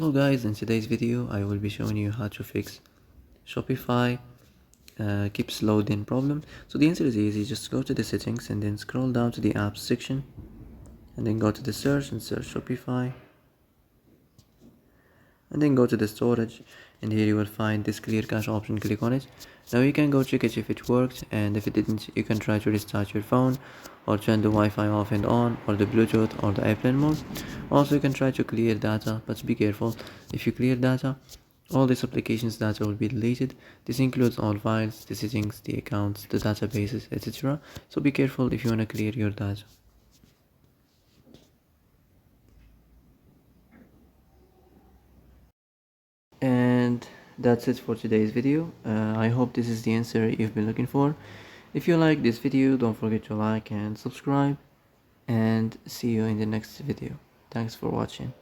Hello guys, in today's video I will be showing you how to fix Shopify keeps loading problem. So the answer is easy. Just go to the settings and then scroll down to the apps section and then go to the search and search Shopify and then go to the storage, and here you will find this clear cache option. Click on it. Now you can go check it if it worked, and if it didn't you can try to restart your phone or turn the Wi-Fi off and on, or the Bluetooth or the airplane mode. Also you can try to clear data, but be careful. If you clear data, all this application's data will be deleted. This includes all files, the settings, the accounts, the databases, etc. So be careful if you want to clear your data. And that's it for today's video. I hope this is the answer you've been looking for. If you like this video, don't forget to like and subscribe, and see you in the next video. Thanks for watching.